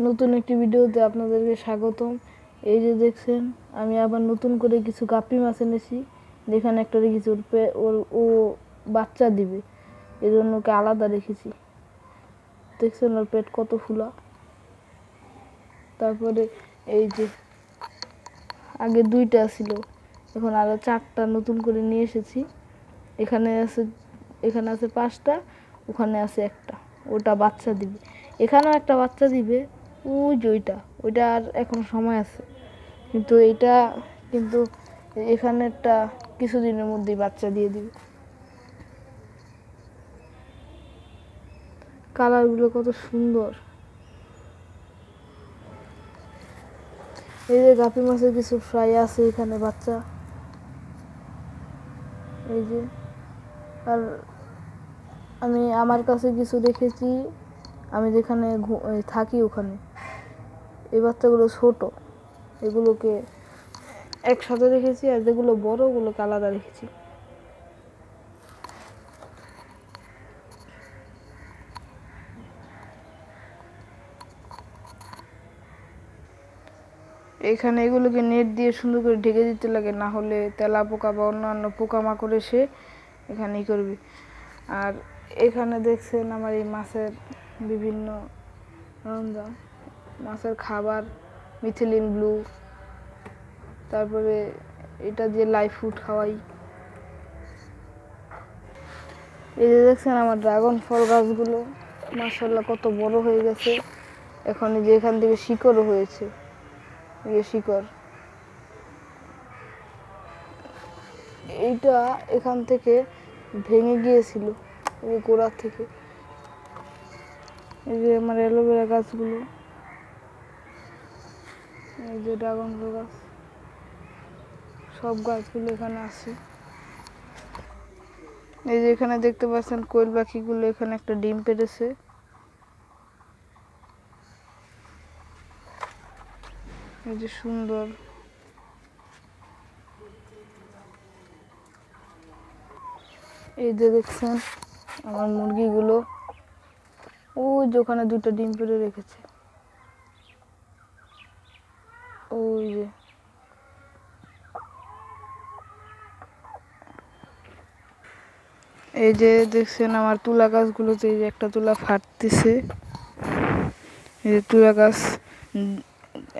নতুন একটি ভিডিওতে আপনাদেরকে স্বাগতম। এই যে দেখছেন, আমি আবার নতুন করে কিছু গাপ্পি মাছ এনেছি, যেখানে একটা রেখেছি ও বাচ্চা দিবে, এই জন্য ওকে আলাদা রেখেছি। দেখছেন ওর পেট কত ফুলা। তারপরে এই যে আগে 2টা ছিল, এখন আরো 4টা নতুন করে নিয়ে এসেছি। এখানে আছে 5টা, ওখানে আছে একটা, ওটা বাচ্চা দিবে। এখানেও একটা বাচ্চা দিবে, ওই যে ওইটা আর এখন সময় আছে, কিন্তু এখানে একটা কিছুদিনের মধ্যেই বাচ্চা দিয়ে দিবে। কালারগুলো কত সুন্দর। এই যে গাপি মাছের কিছু ফ্রাই আছে এখানে বাচ্চা, এই যে। আর আমি আমার কাছে কিছু রেখেছি, আমি যেখানে থাকি ওখানে। এই বাচ্চাগুলো ছোট, এগুলোকে একসাথে রেখেছি, আর যেগুলো বড় ওগুলোকে আলাদা রেখেছি। এখানে এগুলোকে নেট দিয়ে সুন্দর করে ঢেকে দিতে লাগে, না হলে তেলা পোকা বা অন্যান্য পোকামাকড় এসে এখানে করবে। আর এখানে দেখছেন আমার এই মাছের বিভিন্ন সরঞ্জাম, মাছের খাবার, মিথিলিন ব্লু, তারপরে এটা দিয়ে লাইভ ফুড খাওয়াই। এই যে দেখছেন আমার ড্রাগন ফল গাছগুলো, মাশাআল্লাহ কত বড় হয়ে গেছে। এখন এই যে এখান থেকে শিকড়ও হয়েছে, এই শিকড়। এইটা এখান থেকে ভেঙে গিয়েছিল, এই গোড়া থেকে। এই যে আমার অ্যালোভেরা গাছগুলো, এই যে ড্রাগন ফল গাছ, সব গাছগুলো এখানে আছে। এই যে এখানে দেখতে পাচ্ছেন কোয়েল পাখিগুলো এখানে একটা ডিম পেড়েছে। এই যে সুন্দর। এই যে দেখছেন আমার মুরগিগুলো, ওই যে ওখানে 2টা ডিম পেড়ে রেখেছে, ওই যে। এই যে দেখছেন আমার তুলা গাছগুলোতে এই যে একটা তুলা ফাটতেছে। এই যে তুলা গাছ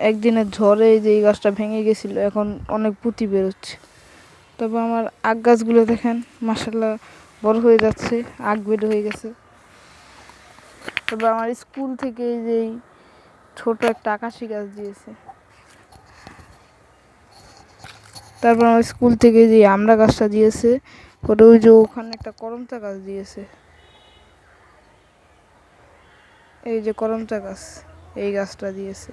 একদিনের ঝড়ে এই যে এই গাছটা ভেঙে গেছিল, এখন অনেক পুঁতি বেরোচ্ছে। তবে আমার আখ গাছগুলো দেখেন মাশাআল্লাহ বড় হয়ে যাচ্ছে, আখ বের হয়ে গেছে। তবে আমার স্কুল থেকে এই যে ছোট একটা আকাশি গাছ দিয়েছে। তারপর আমার স্কুল থেকে যে আমড়া গাছটা দিয়েছে, ওটা ওই যে ওখানে একটা করমচা গাছ দিয়েছে। এই যে করমচা গাছ, এই গাছটা দিয়েছে।